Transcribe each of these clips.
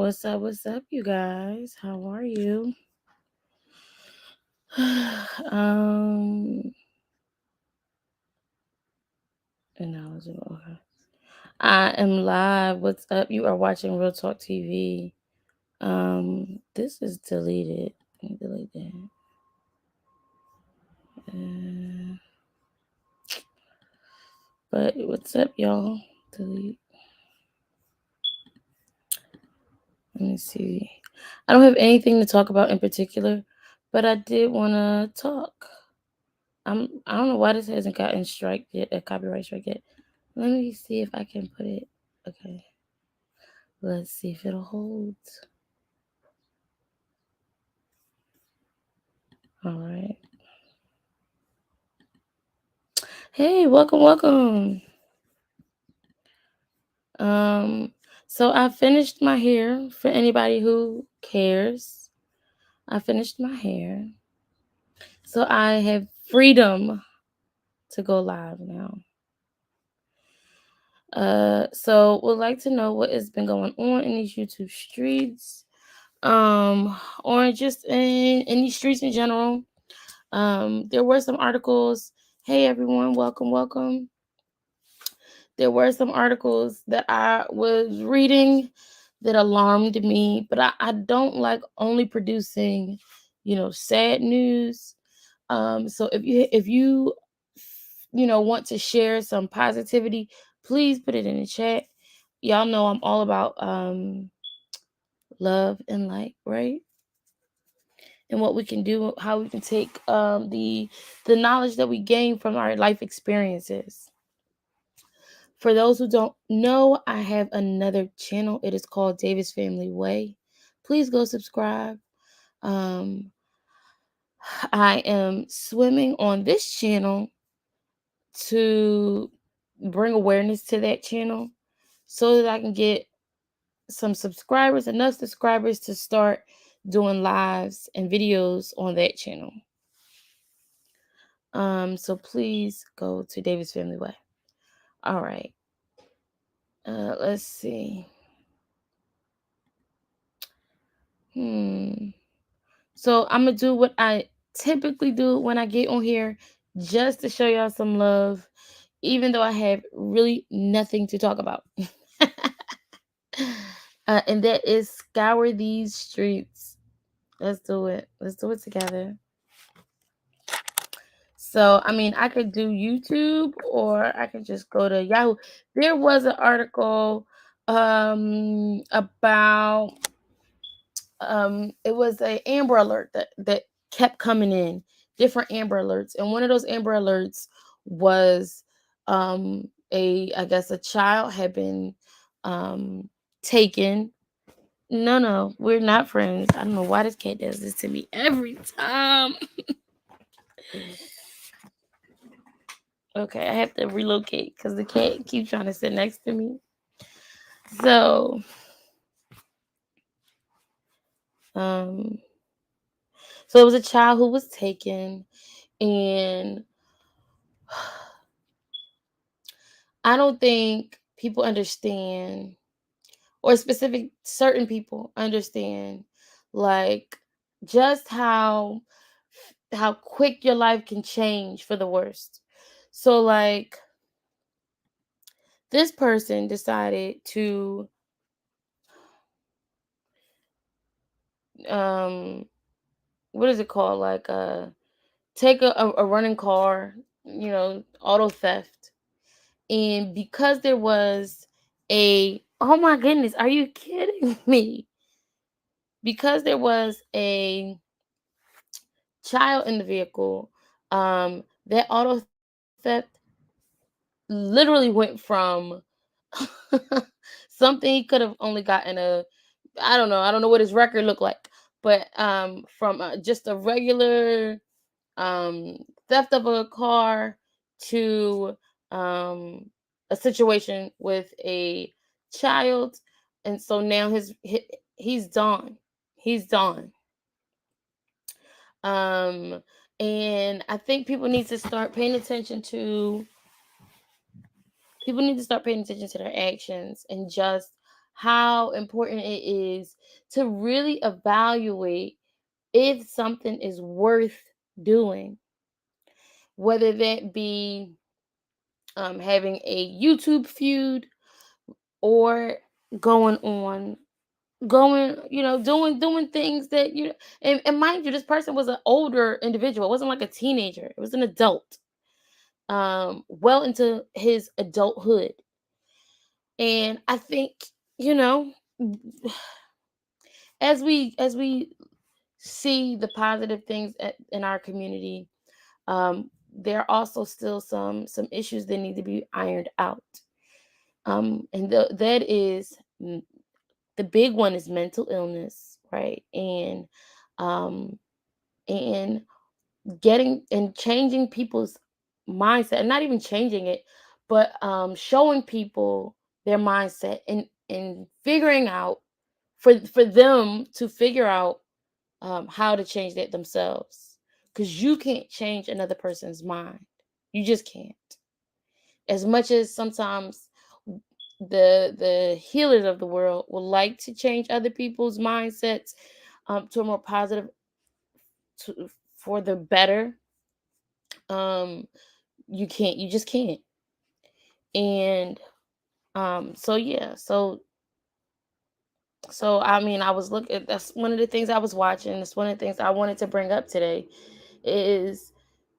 What's up? What's up, you guys? How are you? um, and I was okay. I am live. What's up? You are watching Real Talk TV. This is deleted. Let me delete that. But what's up, y'all? Delete. Let me see. I don't have anything to talk about in particular, but I did want to talk. I don't know why this hasn't gotten strike yet, a copyright strike yet. Let me see if I can put it. Okay. Let's see if it'll hold. All right. Hey, welcome. So I finished my hair. For anybody who cares, I finished my hair. So I have freedom to go live now. So would like to know what has been going on in these YouTube streets, or just in these streets in general. There were some articles. Hey everyone, welcome. There were some articles that I was reading that alarmed me, but I don't like only producing, sad news. So if you want to share some positivity, please put it in the chat. Y'all know I'm all about love and light, right? And what we can do, how we can take the knowledge that we gain from our life experiences. For those who don't know, I have another channel. It is called Davis Family Way. Please go subscribe. Um, I am swimming on this channel to bring awareness to that channel so that I can get some subscribers, enough subscribers to start doing lives and videos on that channel. So please go to Davis Family Way. All right. Let's see. So I'm gonna do what I typically do when I get on here, just to show y'all some love, even though I have really nothing to talk about. And that is scour these streets. Let's do it. Let's do it together. So, I mean, I could do YouTube or I could just go to Yahoo. There was an article about it was a Amber Alert that kept coming in, different Amber Alerts, and one of those Amber Alerts was I guess a child had been taken. No, we're not friends. I don't know why this cat does this to me every time. Okay, I have to relocate because the cat keeps trying to sit next to me. So, so it was a child who was taken, and I don't think people understand, or certain people understand, like just how quick your life can change for the worst. So like this person decided to what is it called, like take a running car, auto theft. And because there was oh my goodness, are you kidding me? Because there was a child in the vehicle, that auto theft literally went from something he could have only gotten I don't know what his record looked like, but from just a regular theft of a car to a situation with a child. And so now he's done. He's done. And I think people need to start paying attention to their actions and just how important it is to really evaluate if something is worth doing, whether that be having a YouTube feud or going on doing things that and mind you, this person was an older individual. It wasn't like a teenager, it was an adult, well into his adulthood. And I think, you know as we see the positive things in our community, there are also still some issues that need to be ironed out. And that is the big one is mental illness, right? Um and getting and changing people's mindset, and not even changing it, but showing people their mindset, and figuring out for them to figure out how to change that themselves, because you can't change another person's mind. You just can't. As much as sometimes the healers of the world would like to change other people's mindsets to a more positive, for the better, um you just can't. And so yeah, so I mean, I was looking, that's one of the things I was watching. It's one of the things I wanted to bring up today, is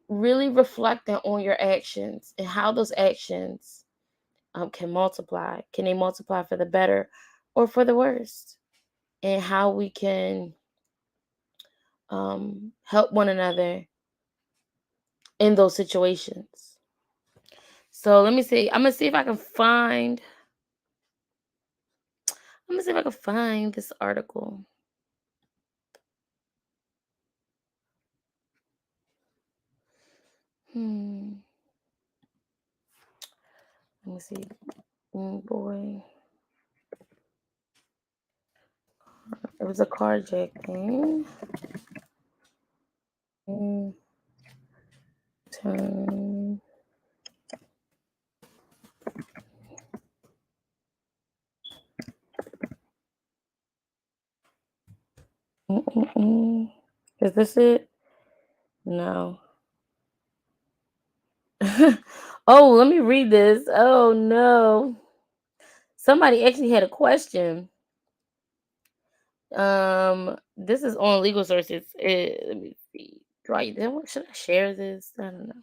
really reflecting on your actions and how those actions can multiply. Can they multiply for the better or for the worst? And how we can help one another in those situations. So let me see. I'm gonna see if I can find this article. Hmm. Let me see. Boy, it was a carjacking. Mm, turn. Mm-mm-mm. Is this it? No. Oh, let me read this. Oh no. Somebody actually had a question. This is on legal sources. Let me see. Should I share this? I don't know.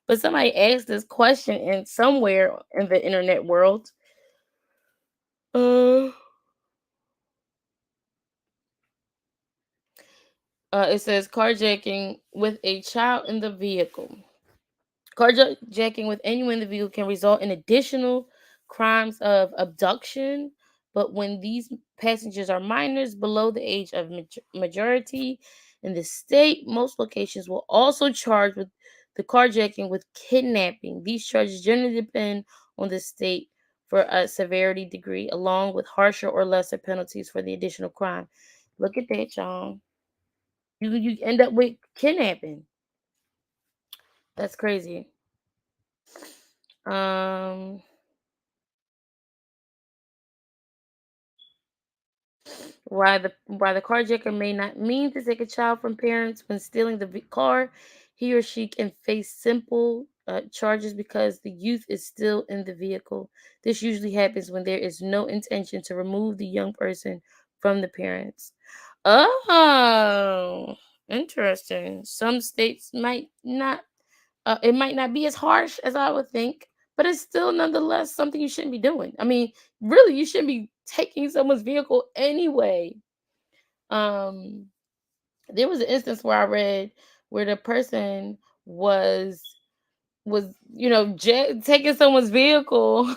But somebody asked this question in somewhere in the internet world. Uh, it says carjacking with a child in the vehicle. Carjacking with anyone in the vehicle can result in additional crimes of abduction, but when these passengers are minors below the age of majority in the state, most locations will also charge with the carjacking with kidnapping. These charges generally depend on the state for a severity degree, along with harsher or lesser penalties for the additional crime. Look at that, y'all. You end up with kidnapping. That's crazy. Um, While the carjacker may not mean to take a child from parents when stealing the car, he or she can face simple charges because the youth is still in the vehicle. This usually happens when there is no intention to remove the young person from the parents. Oh, interesting. Some states might not. It might not be as harsh as I would think, but it's still nonetheless something you shouldn't be doing. I mean, really, you shouldn't be taking someone's vehicle anyway. um there was an instance where I read where the person was taking someone's vehicle,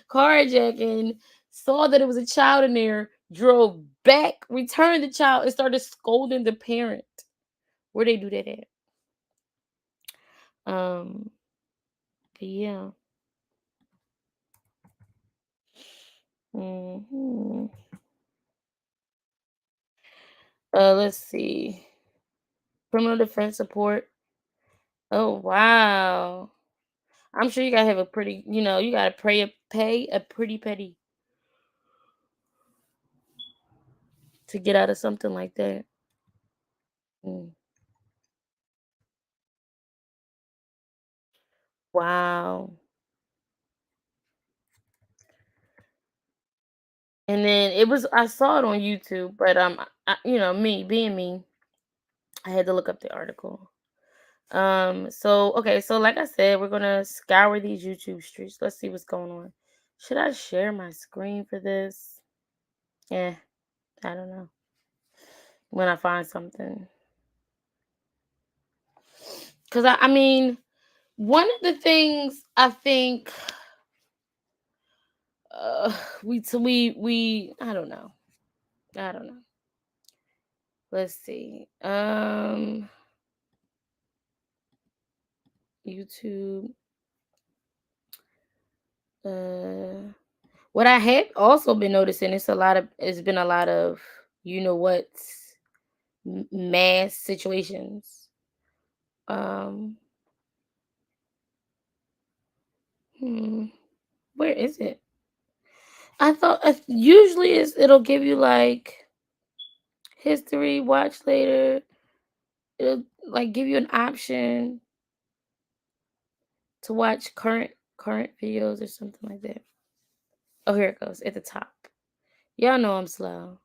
carjacking, saw that it was a child in there, drove back, returned the child, and started scolding the parent. Where they do that at? um but yeah. Hmm. Let's see. Criminal defense support. Oh wow. I'm sure you gotta have a pretty, you gotta pay a pretty penny. to get out of something like that. Mm. Wow. And then I saw it on YouTube, but me being me, I had to look up the article. So okay, so like I said, we're gonna scour these YouTube streets. Let's see what's going on. Should I share my screen for this? Yeah, I don't know. When I find something. Because I mean, one of the things I think we I don't know. I don't know. Let's see. YouTube. Uh what I had also been noticing, it's been a lot of you know what mass situations. Um hmm, where is it? I thought usually it'll give you like history, watch later. It'll like give you an option to watch current videos or something like that. Oh, here it goes at the top. Y'all know I'm slow.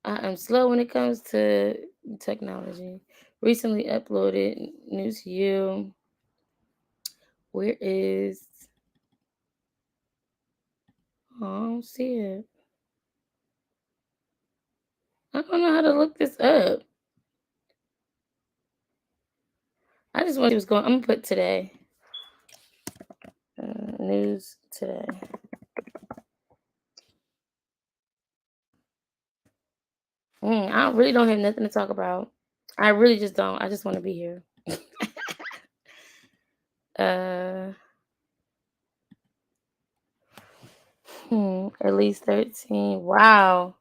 I am slow when it comes to technology. Recently uploaded new to you. Where is? Oh, I don't see it. I don't know how to look this up. I just want to see what's going. I'm gonna put today. News today. I really don't have nothing to talk about. I really just don't. I just want to be here. uh, at least 13. Wow.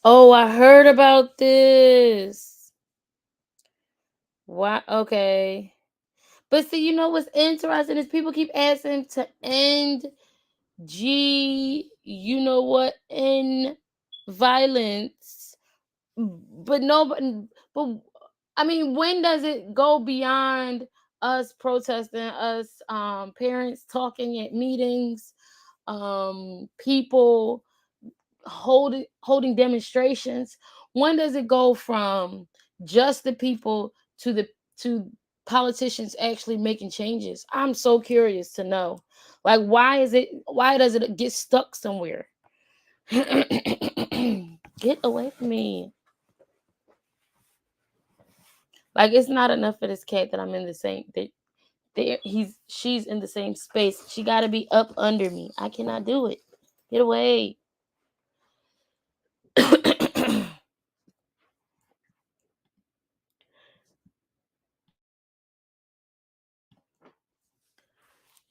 Oh, I heard about this. Wow. Okay. But see, you know what's interesting is people keep asking to end you know what, in violence. But no, but I mean, when does it go beyond us protesting, us parents talking at meetings, people holding demonstrations? When does it go from just the people to politicians actually making changes? I'm so curious to know. Like, why does it get stuck somewhere? Get away from me. Like, it's not enough for this cat that I'm in the same she's in the same space. She got to be up under me. I cannot do it. Get away.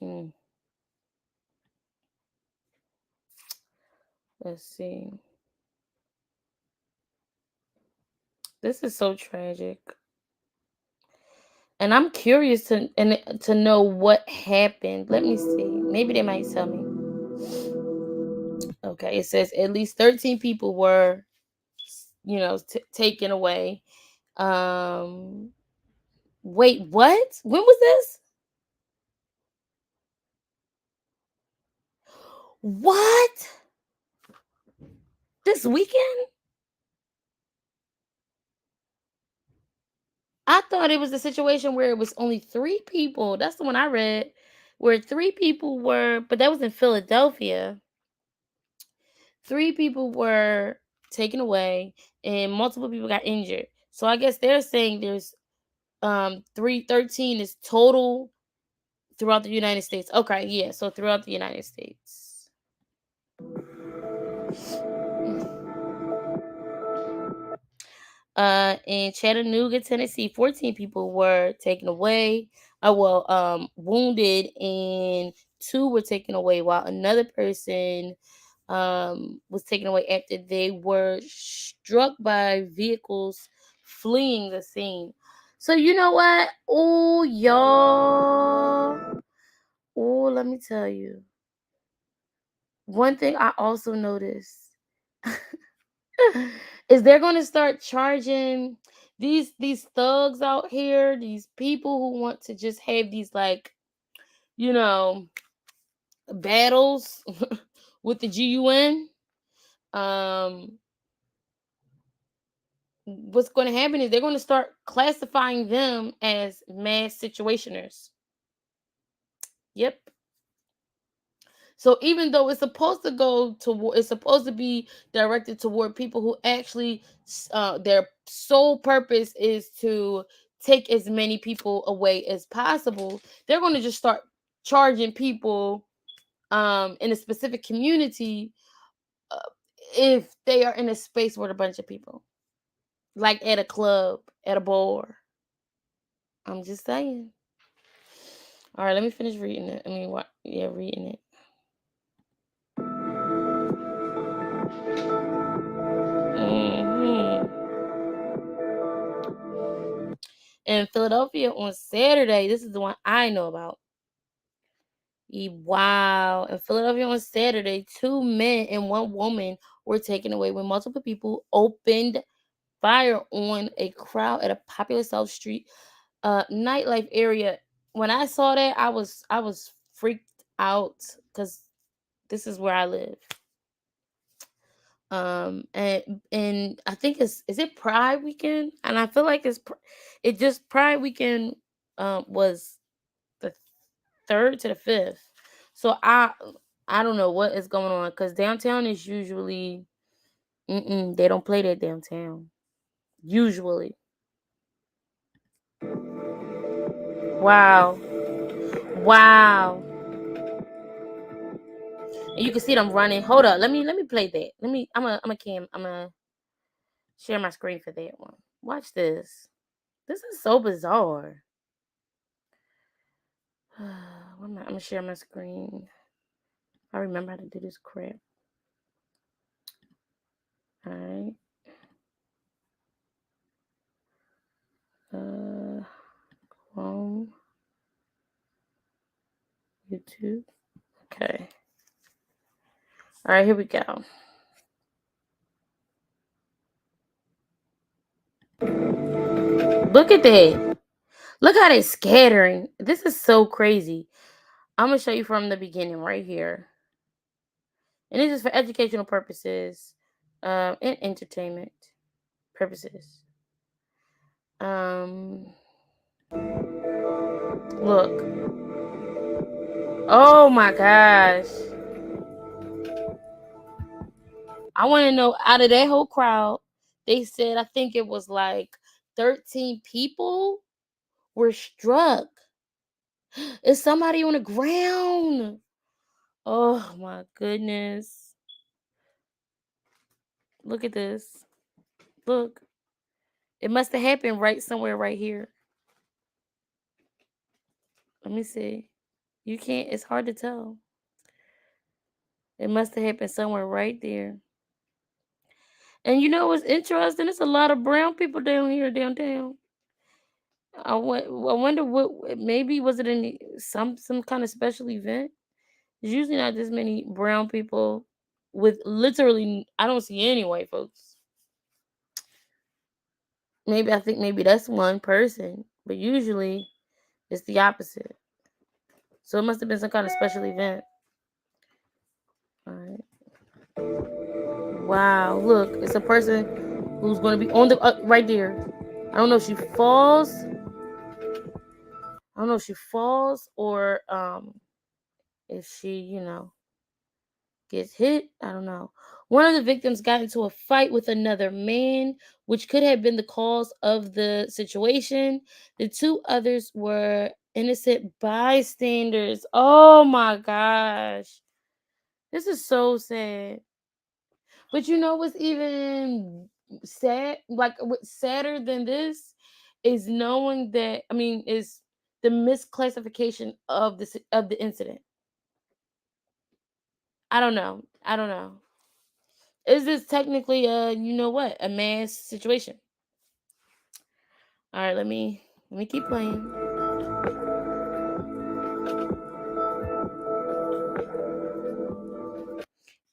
Hmm, let's see. This is so tragic. And I'm curious to know what happened. Let me see. Maybe they might tell me. Okay, it says at least 13 people were, taken away. Um, wait, what? When was this? What? This weekend? I thought it was a situation where it was only 3 people. That's the one I read, where 3 people were, but that was in Philadelphia. 3 people were taken away and multiple people got injured. So I guess they're saying there's 313 is total throughout the United States. Okay, yeah, so throughout the United States. In Chattanooga, Tennessee, 14 people were taken away. Wounded, and 2 were taken away, while another person was taken away after they were struck by vehicles fleeing the scene. So you know what? Oh, y'all. Oh, let me tell you. one thing I also noticed is they're going to start charging these thugs out here, these people who want to just have these, like, you know, battles with the GUN. Um, what's going to happen is they're going to start classifying them as mass situationers. Yep. So even though it's supposed to it's supposed to be directed toward people who actually, their sole purpose is to take as many people away as possible, they're going to just start charging people in a specific community, uh, if they are in a space with a bunch of people, like at a club, at a bar. I'm just saying. All right, let me finish reading it. I mean, what? Yeah, reading it. hmm In Philadelphia on Saturday, this is the one I know about. Wow. In Philadelphia on Saturday, 2 men and 1 woman were taken away when multiple people opened fire on a crowd at a popular South Street nightlife area. When I saw that, I was freaked out because this is where I live. And I think is it Pride weekend, and I feel like it just Pride weekend was the 3rd to the 5th. So I don't know what is going on, because downtown is usually, they don't play that downtown usually. Wow. Wow. And you can see them running. Hold up, let me play that. I'm gonna share my screen for that one. Watch this. This is so bizarre. I'm gonna share my screen. I remember how to do this crap. All right. Chrome, YouTube. Okay. All right, here we go. Look at that. Look how they scattering. This is so crazy. I'm gonna show you from the beginning right here. And this is for educational purposes, and entertainment purposes. Look. Oh my gosh. I want to know, out of that whole crowd, they said, I think it was like 13 people were struck. Is somebody on the ground? Oh my goodness. Look at this. Look. It must have happened right somewhere right here. Let me see. You can't, it's hard to tell. It must have happened somewhere right there. And you know what's interesting? There's a lot of brown people down here downtown. I wonder what, maybe was it in some kind of special event? There's usually not this many brown people with literally, I don't see any white folks. Maybe I think maybe that's one person, but usually it's the opposite. So it must have been some kind of special event. All right. Wow, look, it's a person who's going to be on the right there. I don't know if she falls. I don't know if she falls or if she, gets hit. I don't know. One of the victims got into a fight with another man, which could have been the cause of the situation. The 2 others were innocent bystanders. Oh my gosh. This is so sad. But you know what's even sad? Like, what's sadder than this is knowing that, is the misclassification of the incident. I don't know. I don't know. Is this technically a mass situation? All right, let me keep playing.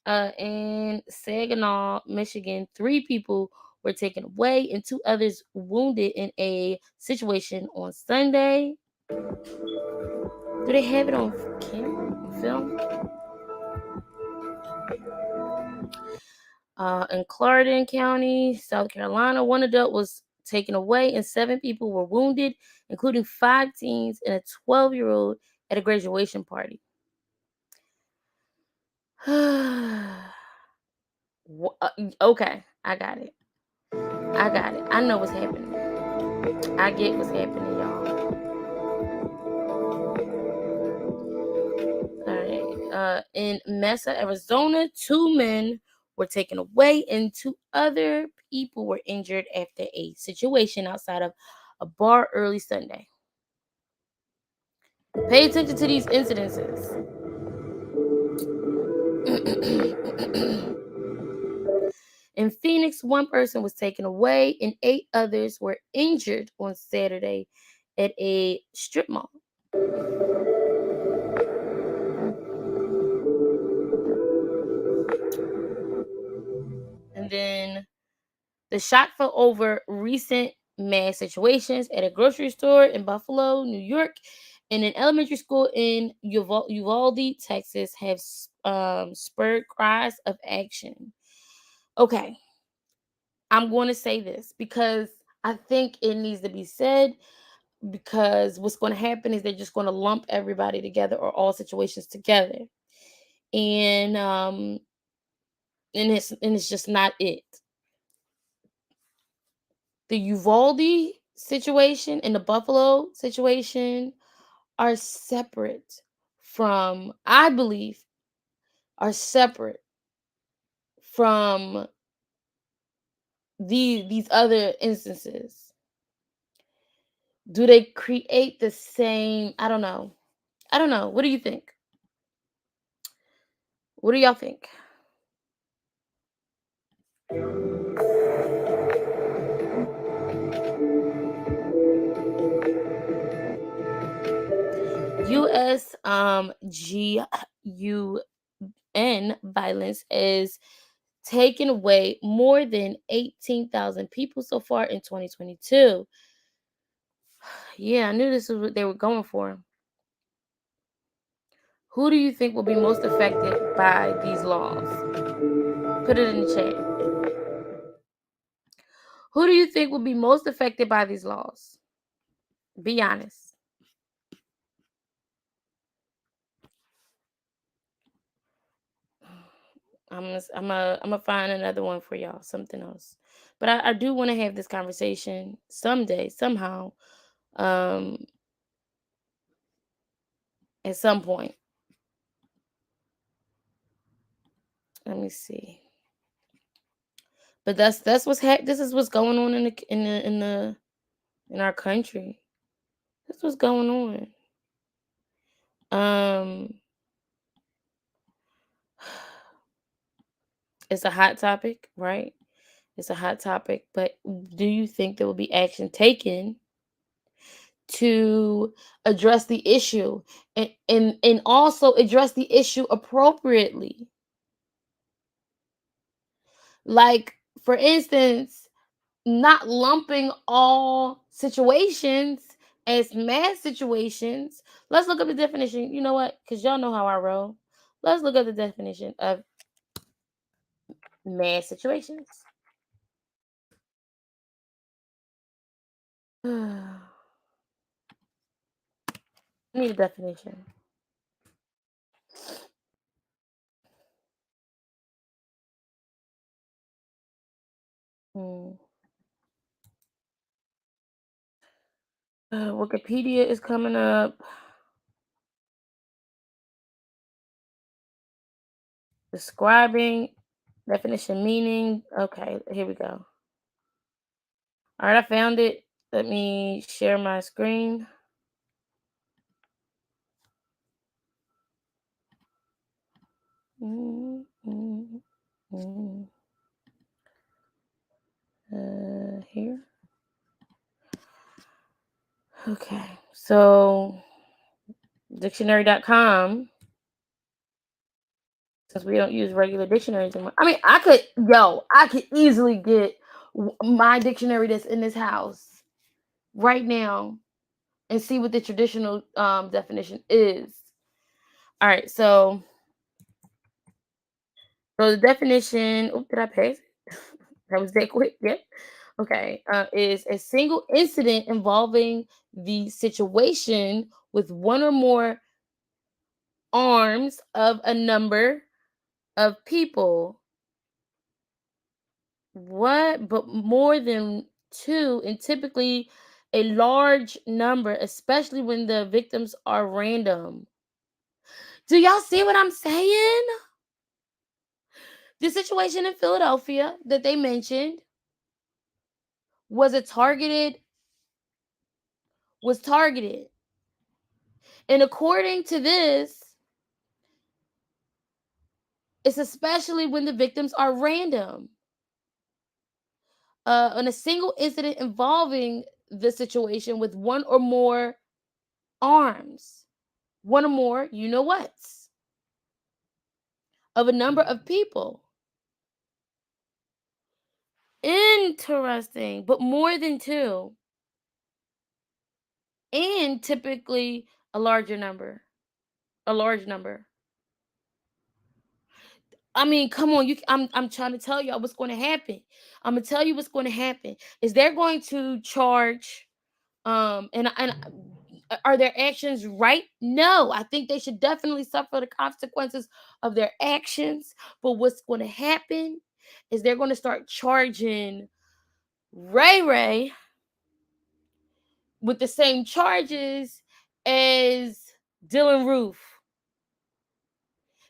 In Saginaw, Michigan, 3 people were taken away and 2 others wounded in a situation on Sunday. Do they have it on camera, on film? In Clarendon County, South Carolina, 1 adult was taken away and 7 people were wounded, including 5 teens and a 12-year-old at a graduation party. Okay, I got it. I know what's happening. I get what's happening, y'all. All right. In Mesa, Arizona, 2 men were taken away and 2 other people were injured after a situation outside of a bar early Sunday. Pay attention to these incidences. In Phoenix, 1 person was taken away and 8 others were injured on Saturday at a strip mall. And then the shock fell over recent mass situations at a grocery store in Buffalo, New York, and an elementary school in Uvalde, Texas, have spurred cries of action. Okay, I'm going to say this because I think it needs to be said, because what's going to happen is they're just going to lump everybody together or all situations together. And it's just not it. The Uvalde situation and the Buffalo situation are separate from, I believe, are separate from these other instances. Do they create the same? I don't know. What do you think? What do y'all think? US GUN violence is taken away more than 18,000 people so far in 2022. Yeah, I knew this was what they were going for. Who do you think will be most affected by these laws? Put it in the chat. Who do you think will be most affected by these laws? Be honest. I'm gonna find another one for y'all, something else. But I do want to have this conversation someday, somehow, um, at some point. Let me see. But that's this is what's going on in our country. That's what's going on. Um, it's a hot topic, right? It's a hot topic, but do you think there will be action taken to address the issue and also address the issue appropriately? Like, for instance, not lumping all situations as mass situations. Let's look up the definition. You know what? Because y'all know how I roll. Let's look up the definition of mass situations. I need a definition. Hmm. Wikipedia is coming up. Describing, definition, meaning. Okay, here we go. All right, I found it. Let me share my screen. Mm, mm, mm. Here. Okay, so dictionary.com since we don't use regular dictionaries anymore. I mean, I could easily get my dictionary that's in this house right now and see what the traditional definition is. All right, so the definition. Oh, did I pass it? That was that quick. Yep. Okay. Is a single incident involving the situation with one or more arms of a number of people. What? But more than two, and typically a large number, especially when the victims are random. Do y'all see what I'm saying? The situation in Philadelphia that they mentioned was a targeted was targeted. And according to this, it's especially when the victims are random. On a single incident involving the situation with one or more arms, one or more, you know what, of a number of people. Interesting, but more than two, and typically a larger number, a large number. I mean, come on, I'm trying to tell you what's going to happen. I'm gonna tell you what's going to happen. Is they're going to charge and are their actions right? No, I think they should definitely suffer the consequences of their actions. But what's going to happen is they're going to start charging Ray with the same charges as Dylan Roof.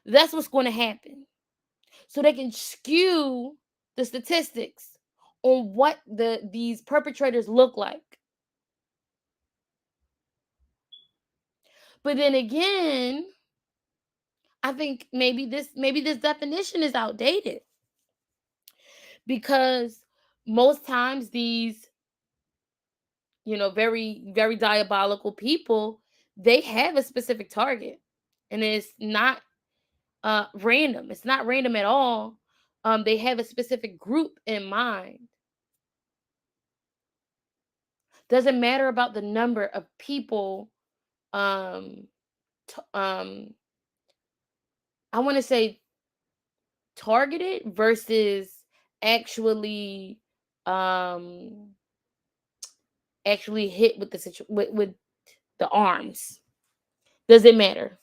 That's what's going to happen. So they can skew the statistics on what these perpetrators look like. But then again, I think maybe this definition is outdated because most times these, very very diabolical people, they have a specific target, and it's not random. It's not random at all. They have a specific group in mind. Doesn't matter about the number of people. Um, I want to say targeted versus actually um actually hit with the with the arms. Does it matter?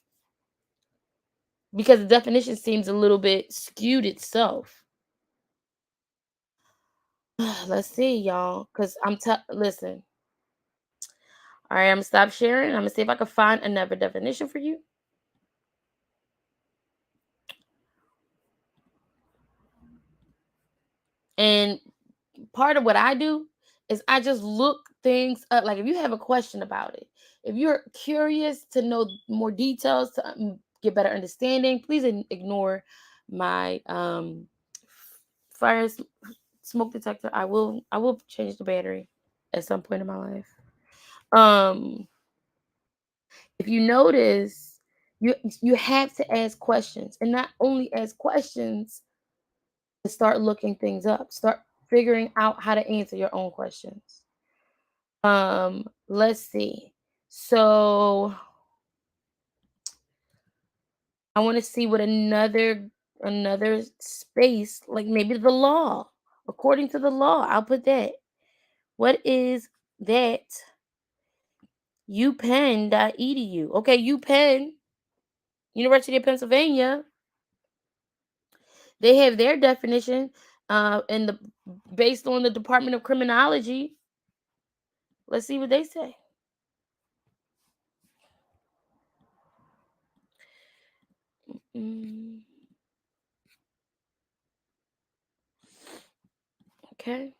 Because the definition seems a little bit skewed itself. Let's see, y'all. Cause listen. All right, I'm gonna stop sharing. I'm gonna see if I can find another definition for you. And part of what I do is I just look things up. Like if you have a question about it, if you're curious to know more details to get better understanding, please ignore my fire smoke detector. I will change the battery at some point in my life. Um, if you notice, you have to ask questions, and not only ask questions, but start looking things up. Start figuring out how to answer your own questions. Let's see. So I want to see what another space, like maybe the law. According to the law, I'll put that. What is that? upenn.edu. Okay, UPenn, University of Pennsylvania. They have their definition in the based on the Department of Criminology. Let's see what they say. Mm, okay,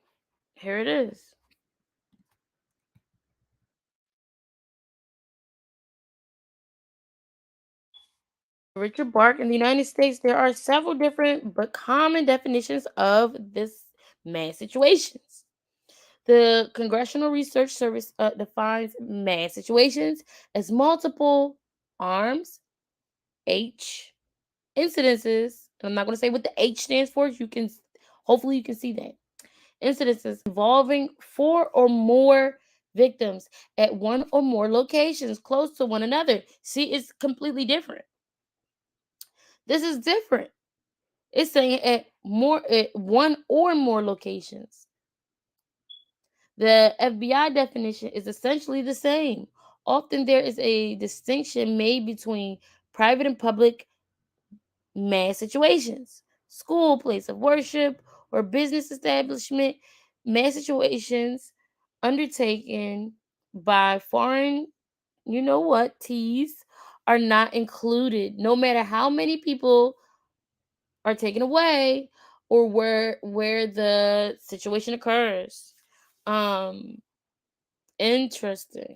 here it is. Richard Bark, in the United States, there are several different but common definitions of this mass situations. The Congressional Research Service defines mass situations as multiple arms, H, Incidences, and I'm not going to say what the H stands for. You can, hopefully, you can see that. Incidences involving four or more victims at one or more locations close to one another. See, it's completely different. This is different. It's saying at one or more locations. The FBI definition is essentially the same. Often there is a distinction made between private and public mass situations, school, place of worship, or business establishment. Mass situations undertaken by foreign, you know what, T's are not included, no matter how many people are taken away or where the situation occurs. Um, Interesting.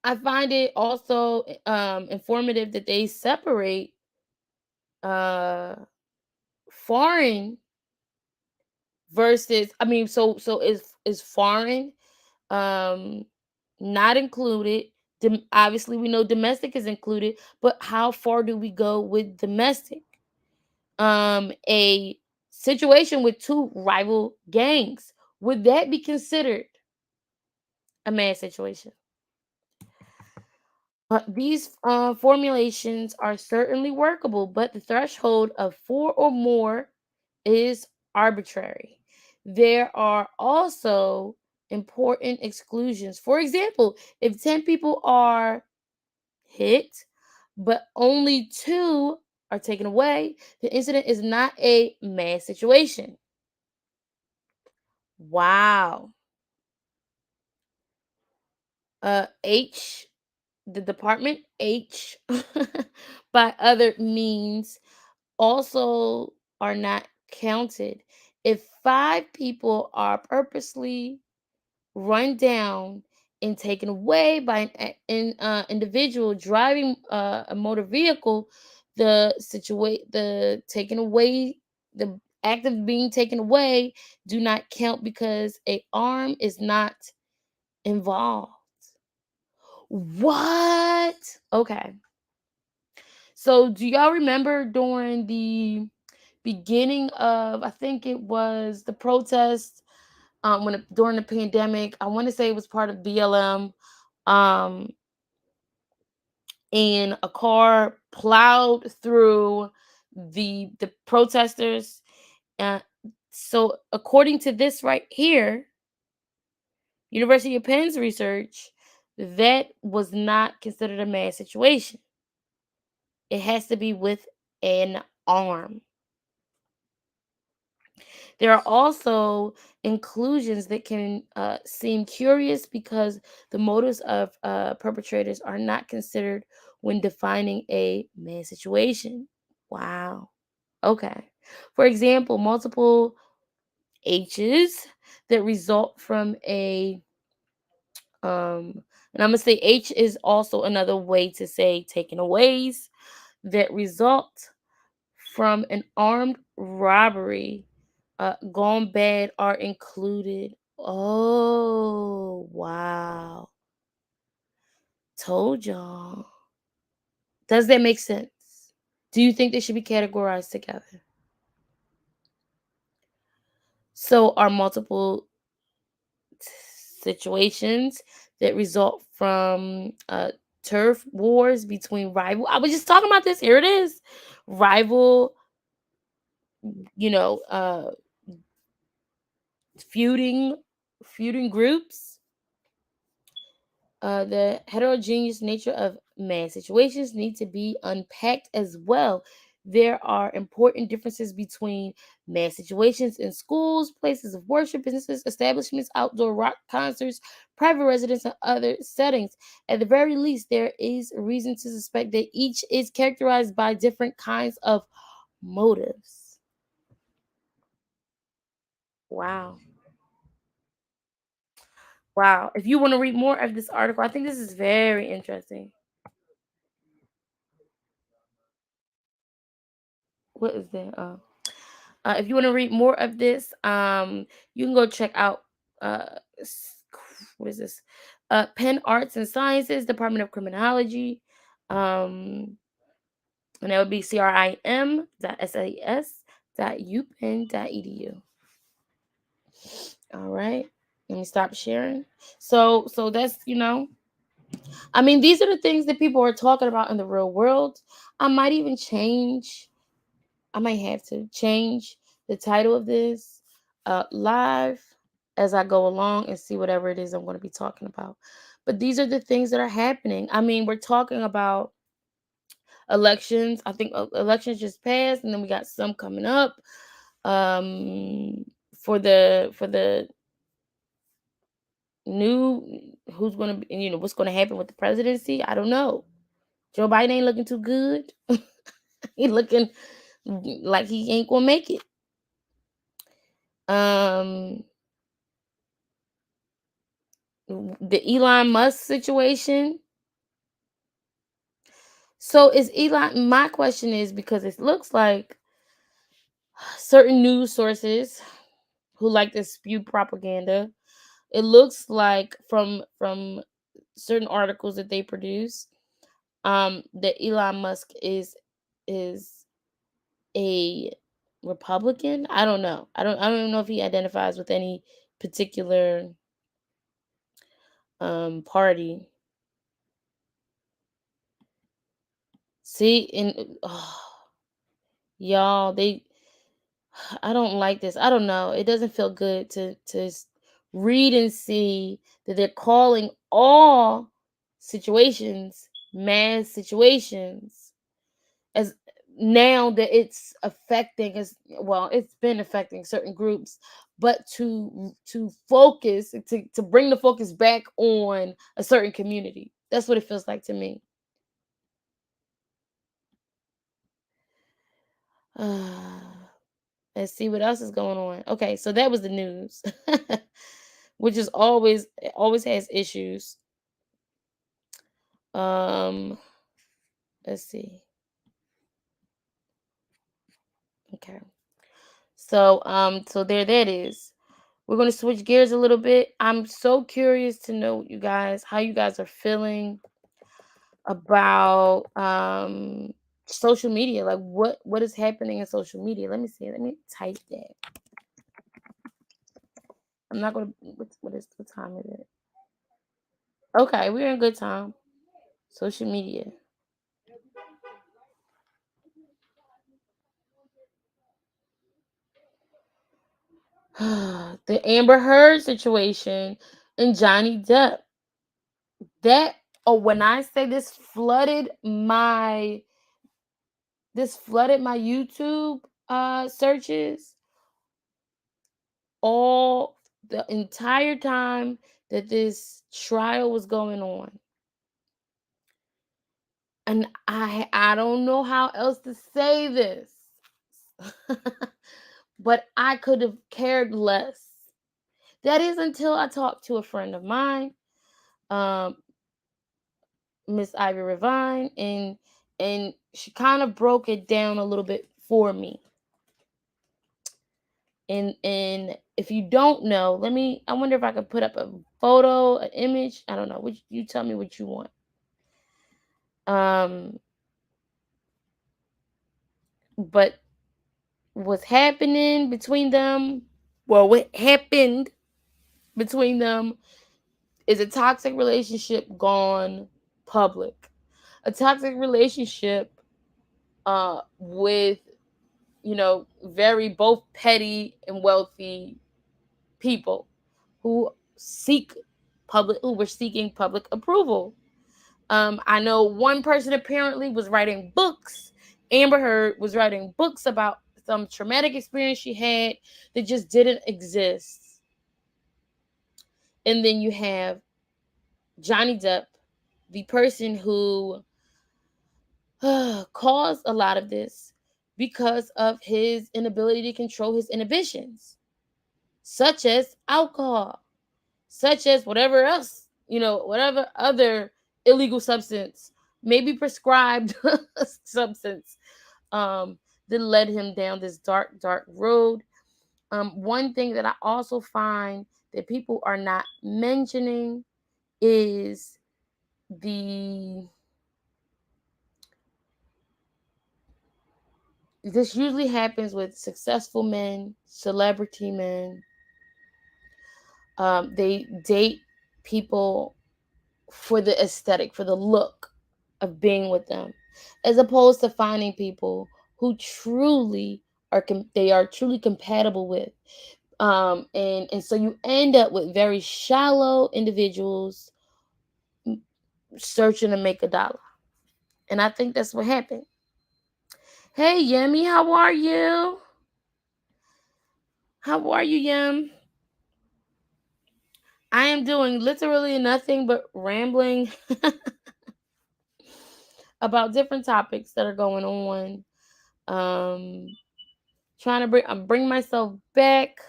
I find it also informative that they separate uh foreign versus, I mean, so is foreign um not included. Obviously we know domestic is included, but how far do we go with domestic? A situation with two rival gangs, would that be considered a mass situation? These formulations are certainly workable, but the threshold of four or more is arbitrary. There are also important exclusions. For example, if 10 people are hit, but only two are taken away, the incident is not a mass situation. Wow. H, the department H, by other means also are not counted. If five people are purposely run down and taken away by individual driving a motor vehicle, the taken away, the act of being taken away do not count because a arm is not involved. What? Okay. So do y'all remember during the beginning of, I think it was the protest, during the pandemic, I want to say it was part of BLM, um and a car plowed through the protesters. uh, so according to this right here, University of Penn's research, that was not considered a mass situation. It has to be with an arm. There are also inclusions that can seem curious because the motives of perpetrators are not considered when defining a mass situation. Wow. Okay. For example, multiple H's that result from and I'm gonna say H is also another way to say taken aways that result from an armed robbery gone bad are included. Oh, wow. Told y'all. Does that make sense? Do you think they should be categorized together? So, are multiple situations that result from turf wars between rival. I was just talking about this. Here it is. Rival, you know, feuding feuding groups. The heterogeneous nature of mass situations need to be unpacked as well. There are important differences between mass situations in schools, places of worship, businesses, establishments, outdoor rock concerts, private residence, and other settings. At the very least, there is reason to suspect that each is characterized by different kinds of motives. Wow. Wow. If you want to read more of this article, I think this is very interesting. What is that? If you want to read more of this, you can go check out what is this? Penn Arts and Sciences, Department of Criminology. Um, And that would be crim.sas.upenn.edu. All right. Let me stop sharing. So that's, I mean, these are the things that people are talking about in the real world. I might even change. I might have to change the title of this live as I go along and see whatever it is I'm going to be talking about. But these are the things that are happening. I mean, we're talking about elections. I think elections just passed, and then we got some coming up. For the new, who's going to be, what's going to happen with the presidency. I don't know. Joe Biden ain't looking too good. He looking like he ain't gonna make it. um the Elon Musk situation. So is Elon, my question is, because it looks like certain news sources who like to spew propaganda, it looks like from certain articles that they produce, that Elon Musk is a Republican. I don't know. I don't even know if he identifies with any particular party. See, and y'all, I don't like this. I don't know. It doesn't feel good to read and see that they're calling all situations mass situations, as now that it's affecting, as well, it's been affecting certain groups, but to focus, to bring the focus back on a certain community. That's what it feels like to me. Let's see what else is going on. Okay, so that was the news. Which is always has issues. um let's see. Okay, so there that is. We're going to switch gears a little bit. I'm so curious to know, you guys, how you guys are feeling about social media. Like, what is happening in social media? Let me see. Let me type that. I'm not going to, what time is it? Okay, we're in good time. Social media. The Amber Heard situation and Johnny Depp. That, oh, when I say this flooded my YouTube searches all the entire time that this trial was going on. And I don't know how else to say this. But I could have cared less. That is until I talked to a friend of mine, um, Miss Ivy Revine, and she kind of broke it down a little bit for me. And if you don't know, I wonder if I could put up a photo, an image. I don't know. Which, you tell me what you want. Um, but what's happening between them? Well, what happened between them is a toxic relationship gone public. A toxic relationship with, very both petty and wealthy people who who were seeking public approval. I know one person apparently was writing books. Amber Heard was writing books about some traumatic experience she had that just didn't exist. And then you have Johnny Depp, the person who caused a lot of this because of his inability to control his inhibitions, such as alcohol, such as whatever else, whatever other illegal substance, maybe prescribed substance, that led him down this dark, dark road. One thing that I also find that people are not mentioning is the This usually happens with successful men, celebrity men. They date people for the aesthetic, for the look of being with them, as opposed to finding people who truly they are truly compatible with. And so you end up with very shallow individuals searching to make a dollar. And I think that's what happened. Hey, Yummy, how are you? How are you, Yum? I am doing literally nothing but rambling about different topics that are going on. Trying to bring myself back,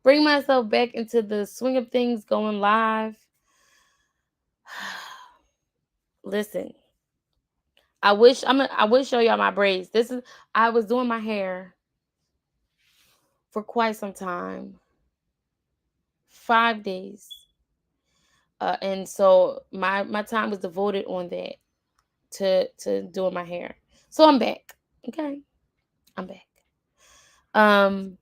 into the swing of things, going live. Listen, I wish show y'all my braids. This is I was doing my hair for quite some time, 5 days, and so my time was devoted on that to doing my hair. So I'm back. Okay, I'm back. Um,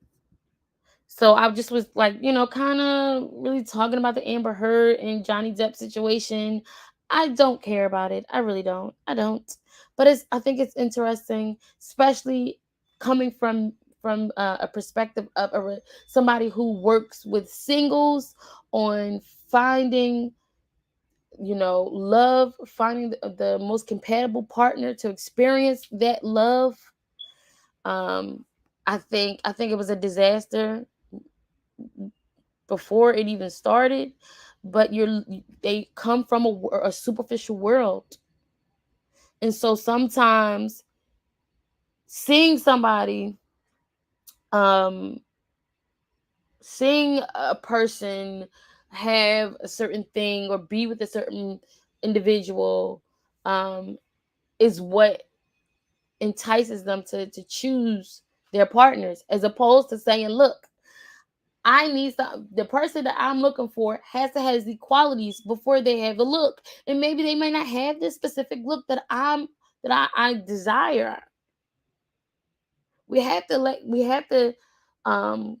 So I just was like, kind of really talking about the Amber Heard and Johnny Depp situation. I don't care about it. I really don't. I don't. But I think it's interesting, especially coming from a perspective of somebody who works with singles on finding, love, finding the most compatible partner to experience that love. Um, I think it was a disaster before it even started, but they come from a superficial world. And so sometimes seeing somebody, um seeing a person have a certain thing or be with a certain individual, um is what entices them to choose their partners, as opposed to saying, look, I need the person that I'm looking for has to have these qualities before they have a look. And maybe they may not have this specific look that I desire. We have to um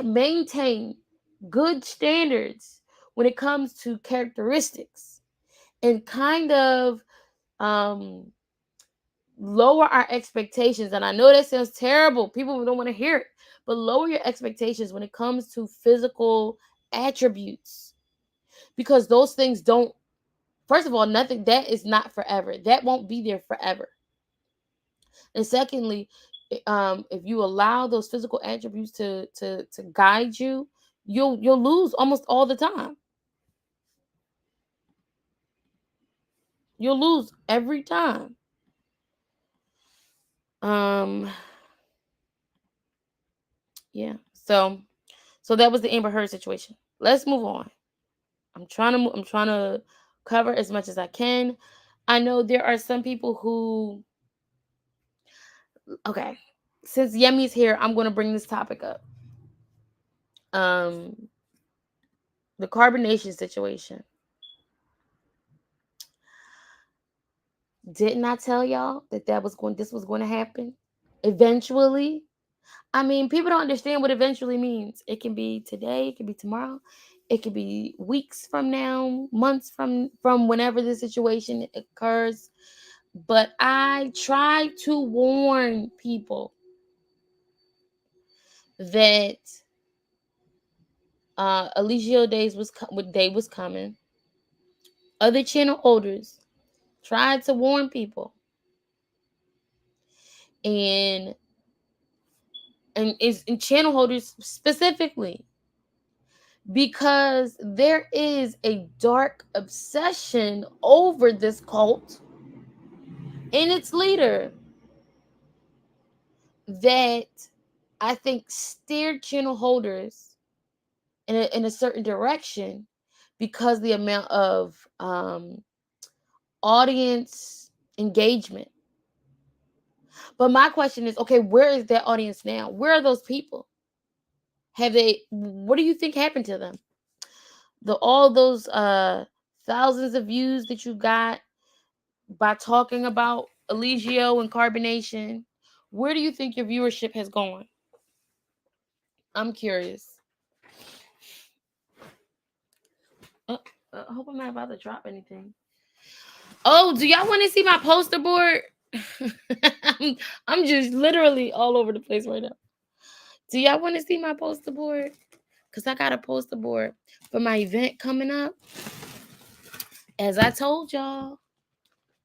maintain good standards when it comes to characteristics, and kind of um lower our expectations. And I know that sounds terrible. People don't want to hear it, but lower your expectations when it comes to physical attributes, because those things don't. First of all, nothing that is not forever. That won't be there forever. And secondly, if you allow those physical attributes to guide you, you'll lose almost all the time. You'll lose every time. Um, yeah. So that was the Amber Heard situation. Let's move on. I'm trying to cover as much as I can. I know there are some people who, okay, since Yemi's here, I'm going to bring this topic up. Um the carbonation situation. Didn't I tell y'all that this was going to happen eventually? I mean, people don't understand what eventually means. It can be today, it can be tomorrow, it could be weeks from now, months from whenever the situation occurs. But I try to warn people that Alicia Day was coming. Other channel holders tried to warn people, and is in channel holders specifically, because there is a dark obsession over this cult and its leader that I think steered channel holders in a certain direction, because the amount of audience engagement. But my question is, okay, where is that audience now? Where are those people? What do you think happened to them? All those thousands of views that you got by talking about Eligio and Carbonation, where do you think your viewership has gone? I'm curious. I hope I'm not about to drop anything. Oh, do y'all want to see my poster board? I'm just literally all over the place right now. Do y'all want to see my poster board? Because I got a poster board for my event coming up. As I told y'all,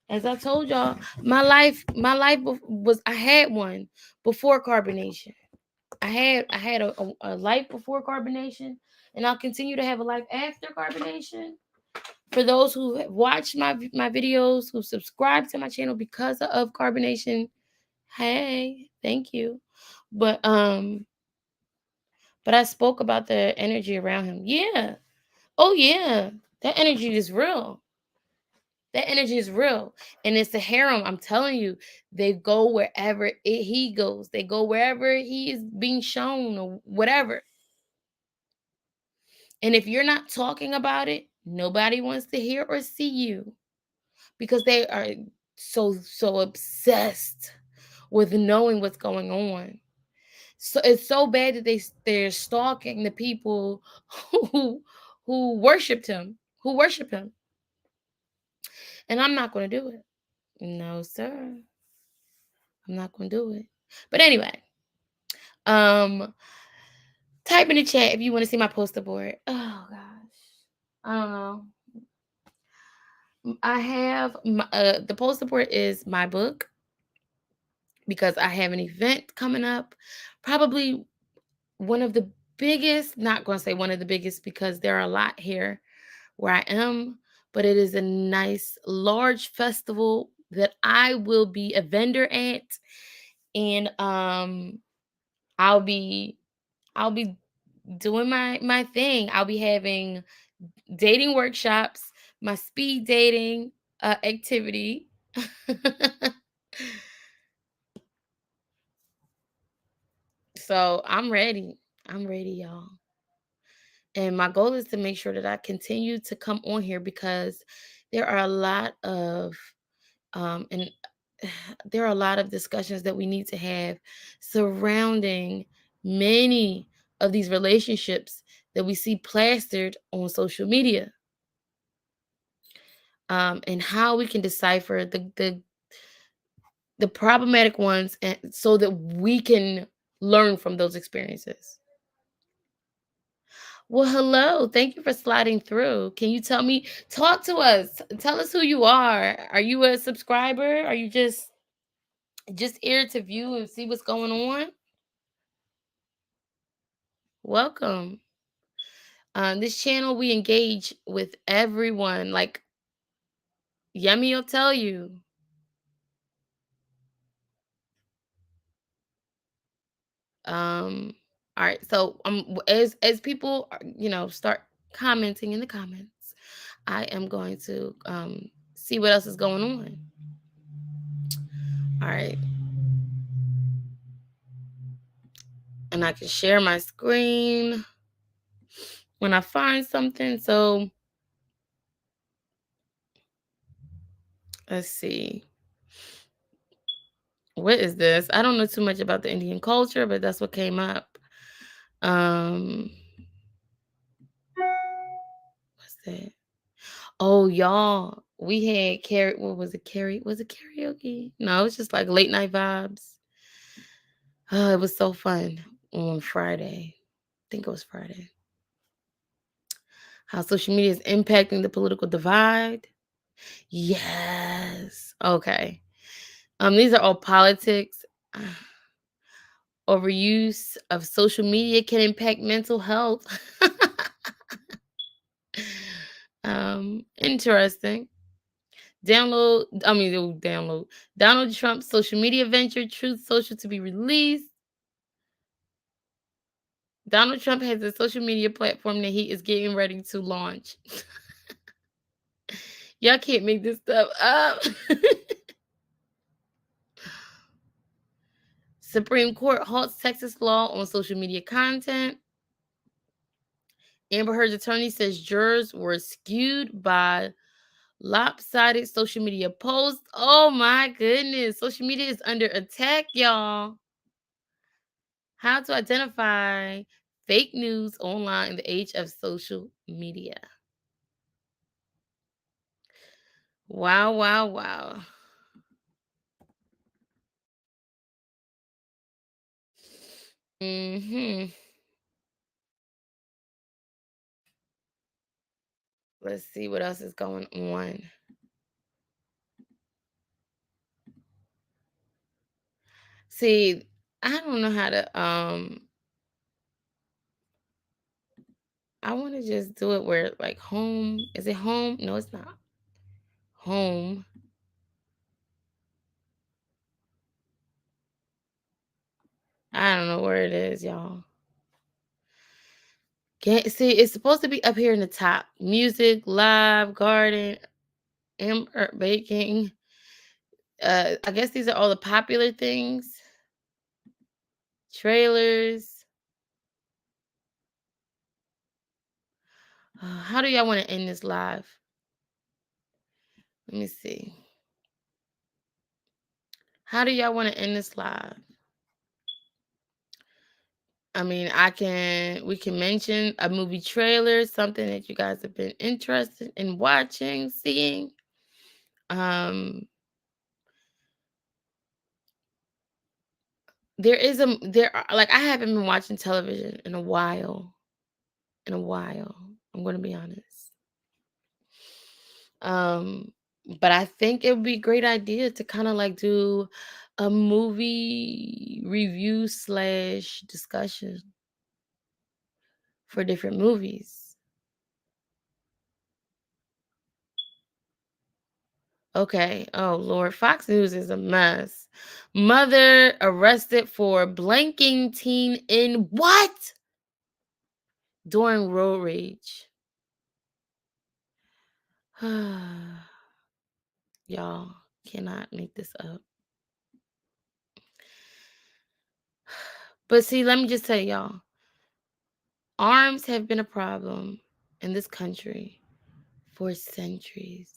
my life was, I had one before carbonation. I had a life before carbonation, and I'll continue to have a life after carbonation. For those who have watched my videos, who subscribe to my channel because of carbonation, hey, thank you. But I spoke about the energy around him. Yeah. Oh yeah. That energy is real. That energy is real. And it's the harem. I'm telling you, they go wherever he goes. They go wherever he is being shown or whatever. And if you're not talking about it, nobody wants to hear or see you, because they are so obsessed with knowing what's going on. So it's so bad that they're stalking the people who worship him. And I'm not going to do it. No, sir. I'm not going to do it. But anyway, type in the chat if you want to see my poster board. Oh gosh. I don't know. I have the poster board is my book, because I have an event coming up. Probably one of the biggest, not going to say one of the biggest because there are a lot here where I am, but it is a nice large festival that I will be a vendor at. And I'll be doing my thing. I'll be having dating workshops, my speed dating activity. So I'm ready. I'm ready, y'all. And my goal is to make sure that I continue to come on here, because there are a lot of and there are a lot of discussions that we need to have surrounding many of these relationships that we see plastered on social media, and how we can decipher the problematic ones, and so that we can learn from those experiences. Well, hello. Thank you for sliding through. Can you talk to us? Tell us who you are. Are you a subscriber? Are you just here to view and see what's going on? Welcome. This channel, we engage with everyone. Like Yummy will tell you. All right. So as people start commenting in the comments, I am going to see what else is going on. All right. And I can share my screen when I find something. So let's see. What is this? I don't know too much about the Indian culture, but that's what came up. What's that? Oh, y'all, we had what was it? Was it karaoke? No, it was just like late night vibes. Oh, it was so fun on Friday. I think it was Friday. How social media is impacting the political divide. Yes. Okay. These are all politics. Overuse of social media can impact mental health. Interesting. Download. Donald Trump's social media venture, Truth Social, to be released. Donald Trump has a social media platform that he is getting ready to launch. Y'all can't make this stuff up. Supreme Court halts Texas law on social media content. Amber Heard's attorney says jurors were skewed by Lopsided social media posts. Oh my goodness. Social media is under attack, y'all. How to identify fake news online in the age of social media. Wow, wow, wow. Hmm. Let's see what else is going on. See, I don't know how to I want to just do it where like home. Is it home? No, it's not. Home. I don't know where it is, y'all. Can't see. It's supposed to be up here in the top. Music, live, garden, baking. I guess these are all the popular things. Trailers. How do y'all want to end this live? Let me see. How do y'all want to end this live? I mean, we can mention a movie trailer, something that you guys have been interested in watching, seeing. Um, there are, like, I haven't been watching television in a while. In a while, I'm gonna be honest. Um, but I think it would be a great idea to kind of like do a movie review slash discussion for different movies. Okay. Oh Lord, Fox News is a mess. Mother arrested for blanking teen in what? During road rage. Y'all cannot make this up. But see, let me just tell y'all, arms have been a problem in this country for centuries.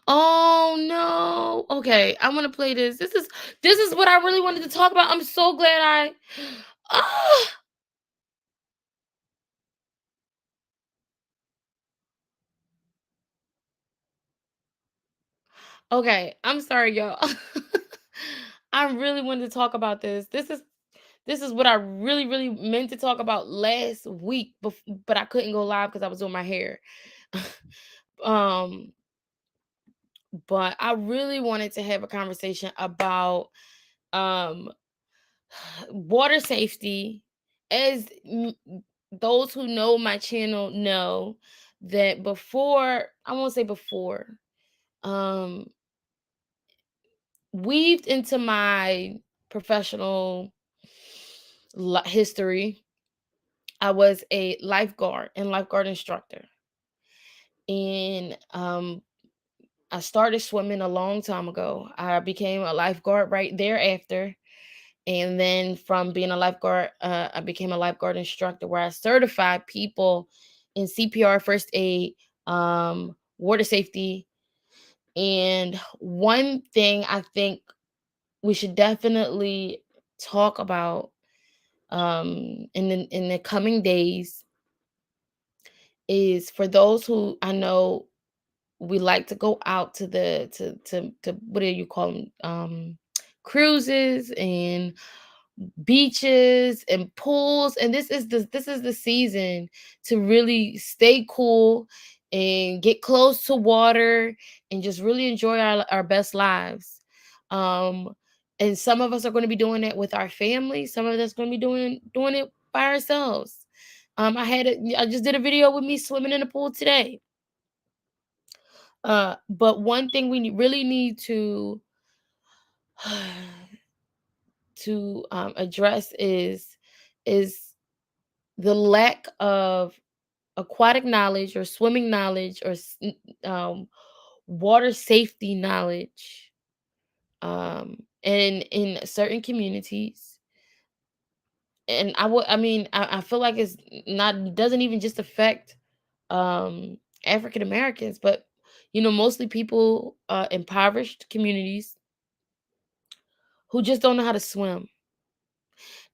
Oh no. Okay, I want to play this. This is what I really wanted to talk about. I'm so glad I Ah! Okay, I'm sorry, y'all. I really wanted to talk about this. This is what I really, really meant to talk about last week, but I couldn't go live because I was doing my hair. um, but I really wanted to have a conversation about um water safety. As those who know my channel know that before, I won't say before, um weaved into my professional history, I was a lifeguard and lifeguard instructor. And I started swimming a long time ago. I became a lifeguard right thereafter. And then from being a lifeguard, I became a lifeguard instructor where I certified people in CPR, first aid, water safety. And one thing I think we should definitely talk about in the coming days is for those who I know we like to go out to the to what do you call them, cruises and beaches and pools, and this is the season to really stay cool and get close to water and just really enjoy our best lives. um and some of us are going to be doing that with our family, some of us going to be doing it by ourselves. I just did a video with me swimming in the pool today. But one thing we really need to address is the lack of aquatic knowledge or swimming knowledge or water safety knowledge in certain communities. And I feel like it's not doesn't even just affect um African Americans, but mostly people, impoverished communities who just don't know how to swim.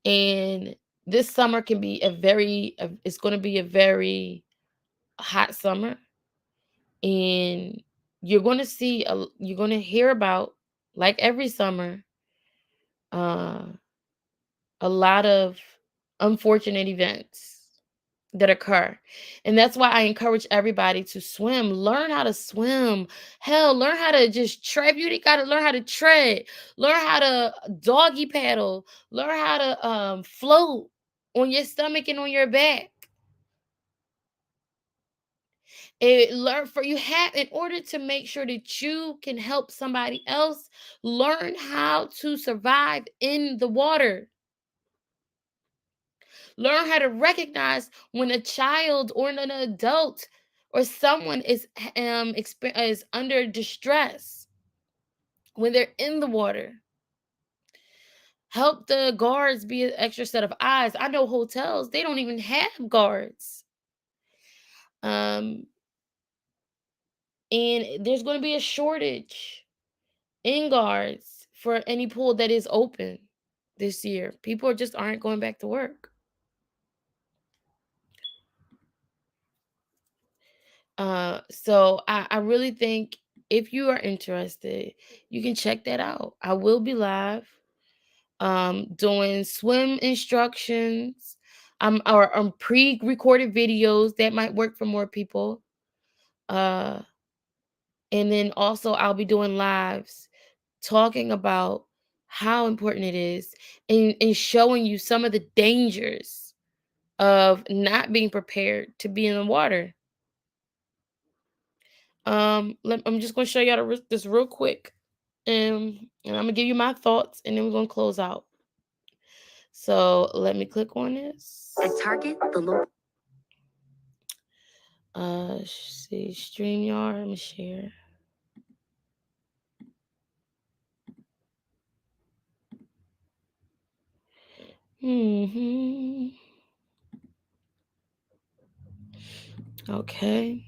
And this summer can be it's going to be a very hot summer, and you're going to hear about, like every summer, uh a lot of unfortunate events that occur. And that's why I encourage everybody to swim. Learn how to swim. Hell, learn how to just tread. You got to learn how to tread. Learn how to doggy paddle. Learn how to float on your stomach and on your back. Learn for you have in order to make sure that you can help somebody else. Learn how to survive in the water. Learn how to recognize when a child or an adult or someone is under distress when they're in the water. Help the guards be an extra set of eyes. I know hotels, they don't even have guards. Um, and there's going to be a shortage in guards for any pool that is open this year. People just aren't going back to work. So I really think if you are interested, you can check that out. I will be live doing swim instructions, or pre-recorded videos that might work for more people. Uh and then also I'll be doing lives talking about how important it is, and showing you some of the dangers of not being prepared to be in the water. I'm just gonna show y'all this real quick, and I'm gonna give you my thoughts, and then we're gonna close out. So let me click on this. At Target, the local See, StreamYard. Let me share. Okay.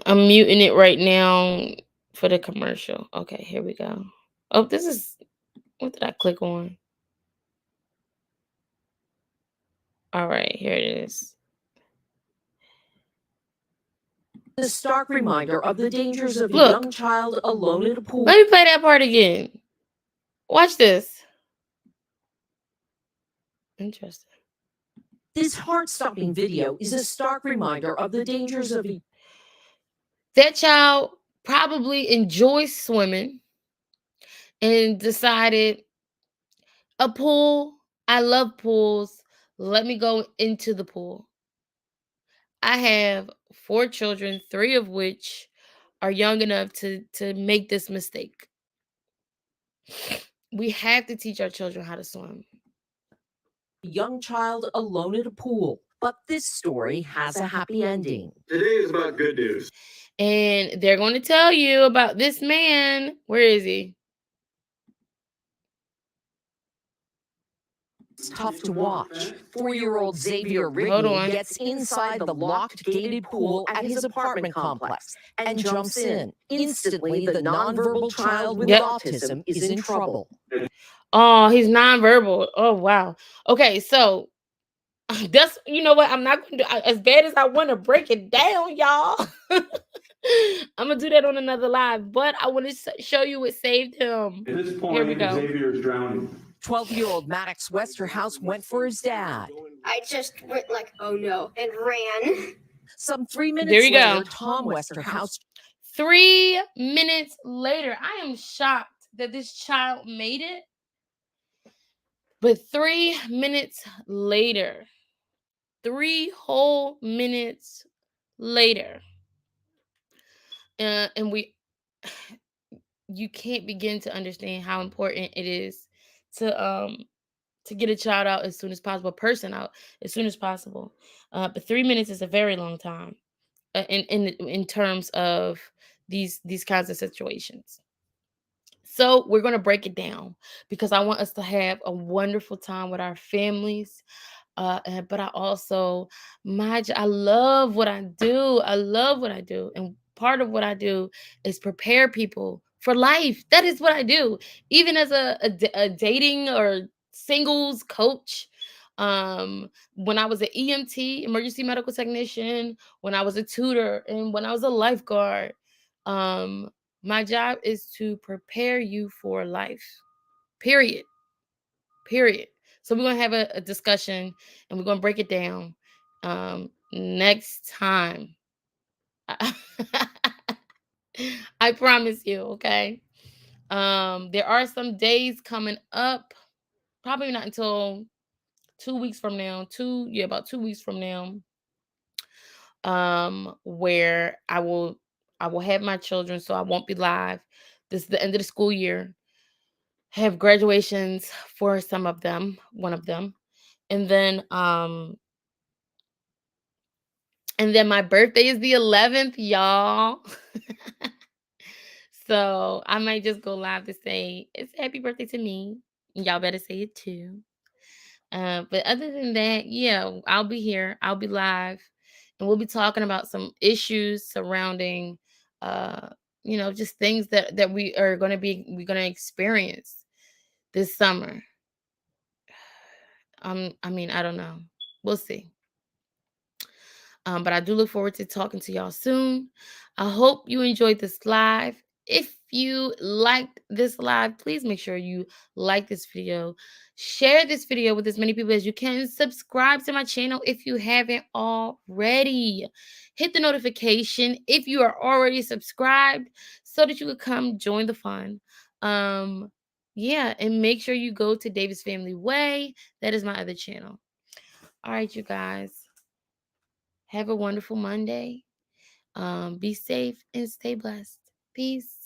I'm muting it right now for the commercial. Okay, here we go. Oh, this is, what did I click on? All right, here it is. a stark reminder of the dangers of a young child alone at a pool. Let me play that part again. Watch this. Interesting. This heart-stopping video is a stark reminder of the dangers of a... That child probably enjoys swimming and decided, a pool, I love pools. Let me go into the pool. I have 4 children, 3 of which are young enough to make this mistake. We have to teach our children how to swim. Young child alone at a pool. But this story has a happy ending. Today is about good news. And they're going to tell you about this man. Where is he? It's tough to watch. 4-year-old Xavier Rigney gets inside the locked gated pool at his apartment complex and jumps in. Instantly, the nonverbal child with autism is in trouble. Oh, he's nonverbal. Oh, wow. Okay, so that's, you know what? I'm not going to do as bad as I want to break it down, y'all. I'm going to do that on another live, but I want to show you what saved him. At this point, Here we go. Xavier is drowning. 12-year-old Maddox Westerhouse went for his dad. I just went like, oh no, and ran. Some 3 minutes There you go. later, Tom Westerhouse... 3 minutes later. I am shocked that this child made it. But 3 minutes later, 3 whole minutes later, and you can't begin to understand how important it is to get a child out as soon as possible, a person out as soon as possible. But 3 minutes is a very long time, in terms of these kinds of situations. So we're going to break it down because I want us to have a wonderful time with our families. But I also, I love what I do. I love what I do. And part of what I do is prepare people for life. That is what I do. Even as a dating or singles coach, when I was an EMT, emergency medical technician, when I was a tutor, and when I was a lifeguard, um, my job is to prepare you for life. Period. Period. So we're gonna have a discussion and we're gonna break it down next time. I promise you, okay? There are some days coming up, probably not until 2 weeks from now, about 2 weeks from now, where I will have my children, so I won't be live. This is the end of the school year. Have graduations for some of them, one of them. And then my birthday is the 11th, y'all. So I might just go live to say it's happy birthday to me. Y'all better say it too. But other than that, yeah, I'll be here. I'll be live, and we'll be talking about some issues surrounding, uh, just things that we're gonna experience this summer. I mean, I don't know. We'll see. But I do look forward to talking to y'all soon. I hope you enjoyed this live. If you liked this live, please make sure you like this video. Share this video with as many people as you can. Subscribe to my channel if you haven't already. Hit the notification if you are already subscribed so that you could come join the fun. Yeah, and make sure you go to Davis Family Way. That is my other channel. All right, you guys. Have a wonderful Monday. Be safe and stay blessed. Peace.